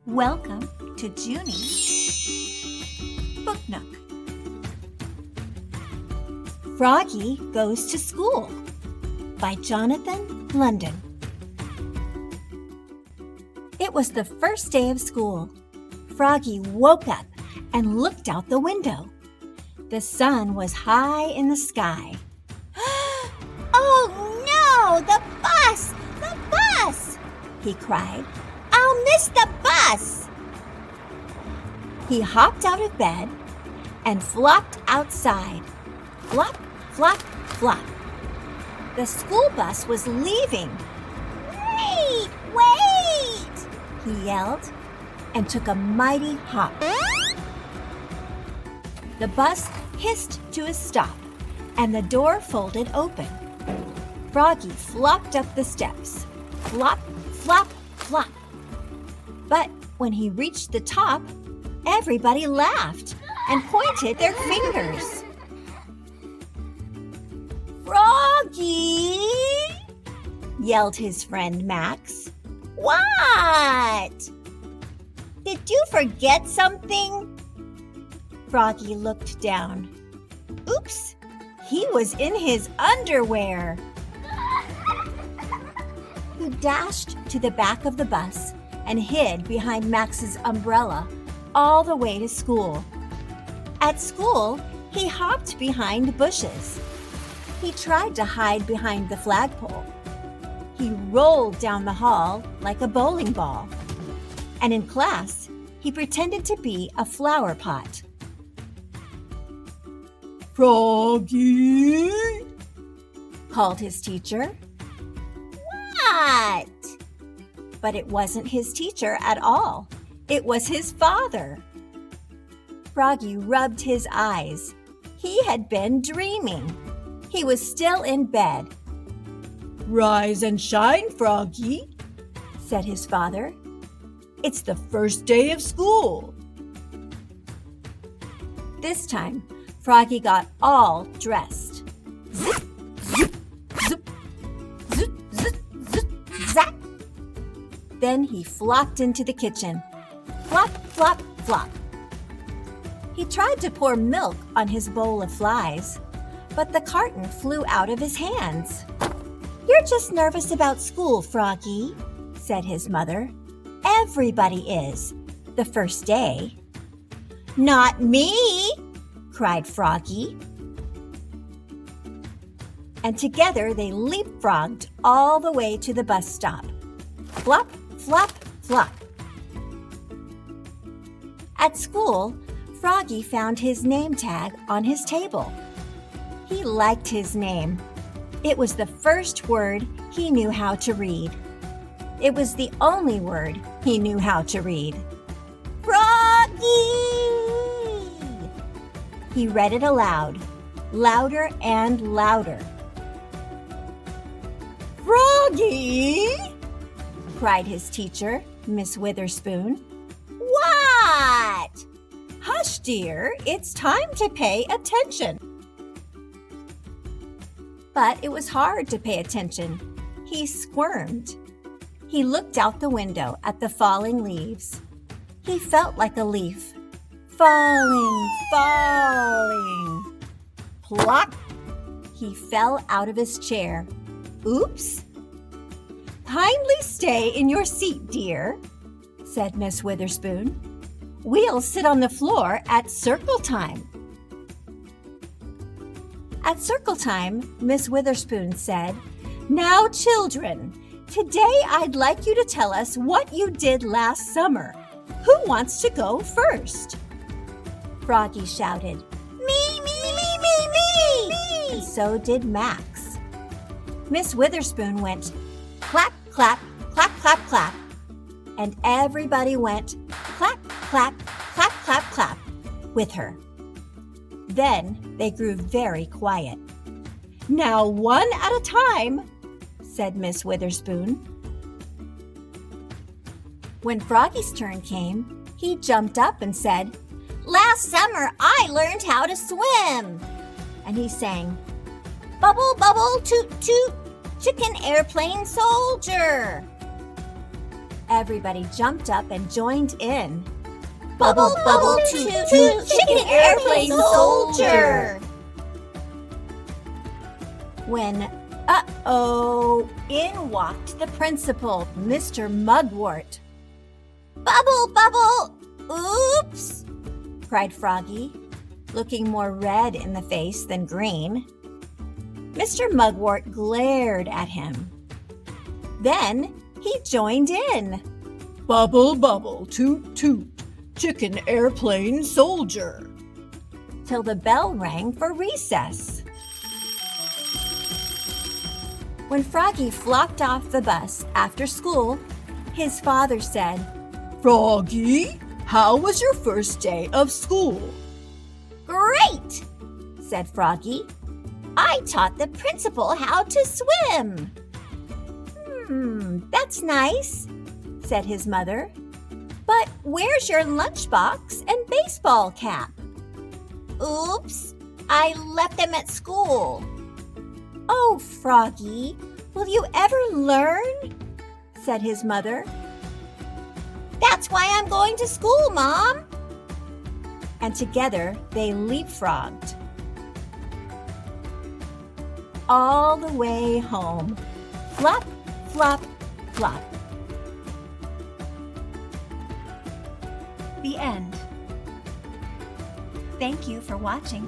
Welcome to Junie's Book Nook. Froggy Goes to School by Jonathan London. It was the first day of school. Froggy woke up and looked out the window. The sun was high in the sky. "Oh no, the bus! The bus!" he cried. "I'll miss the bus!" He hopped out of bed and flopped outside. Flop, flop, flop. The school bus was leaving. "Wait, wait!" he yelled and took a mighty hop. The bus hissed to a stop and the door folded open. Froggy flopped up the steps. Flop, flop, flop. But when he reached the top, everybody laughed and pointed their fingers. "Froggy!" yelled his friend Max. "What? Did you forget something?" Froggy looked down. Oops! He was in his underwear. He dashed to the back of the bus and hid behind Max's umbrella all the way to school. At school, he hopped behind bushes. He tried to hide behind the flagpole. He rolled down the hall like a bowling ball. And in class, he pretended to be a flower pot. "Froggy!" called his teacher. "What?" But it wasn't his teacher at all. It was his father. Froggy rubbed his eyes. He had been dreaming. He was still in bed. "Rise and shine, Froggy," said his father. "It's the first day of school." This time, Froggy got all dressed. Zip, zip, zip, zip, zip, zip, zap. Then he flopped into the kitchen. Flop, flop, flop. He tried to pour milk on his bowl of flies, but the carton flew out of his hands. "You're just nervous about school, Froggy," said his mother. "Everybody is, the first day." "Not me!" cried Froggy. And together they leapfrogged all the way to the bus stop. Flop, flop, flop. At school, Froggy found his name tag on his table. He liked his name. It was the first word he knew how to read. It was the only word he knew how to read. "Froggy!" He read it aloud, louder and louder. "Froggy!" cried his teacher, Miss Witherspoon. "What?" "Hush, dear, it's time to pay attention." But it was hard to pay attention. He squirmed. He looked out the window at the falling leaves. He felt like a leaf. Falling, falling. Plop! He fell out of his chair. Oops! "Kindly stay in your seat, dear," said Miss Witherspoon. "We'll sit on the floor at circle time." At circle time, Miss Witherspoon said, "Now, children, today I'd like you to tell us what you did last summer. Who wants to go first?" Froggy shouted, "Me, me, me, me, me!" And so did Max. Miss Witherspoon went, "Clap, clap, clap, clap, clap." And everybody went, "Clap, clap, clap, clap, clap," with her. Then they grew very quiet. "Now one at a time," said Miss Witherspoon. When Froggy's turn came, he jumped up and said, "Last summer I learned how to swim." And he sang, "Bubble, bubble, toot, toot, chicken airplane soldier." Everybody jumped up and joined in. Bubble, bubble, toot, toot, chicken airplane soldier. When, in walked the principal, Mr. Mugwort. Bubble, bubble, oops, cried Froggy, looking more red in the face than green. Mr. Mugwort glared at him. Then he joined in. Bubble, bubble, toot, toot, chicken airplane soldier. Till the bell rang for recess. When Froggy flopped off the bus after school, his father said, Froggy, how was your first day of school? "Great," said Froggy. "I taught the principal how to swim." That's nice," said his mother. "But where's your lunchbox and baseball cap?" oops, I left them at school. "Oh, Froggy, will you ever learn?" said his mother. That's why I'm going to school, Mom. And together they leapfrogged all the way home. Flop, flop, flop. The end. Thank you for watching.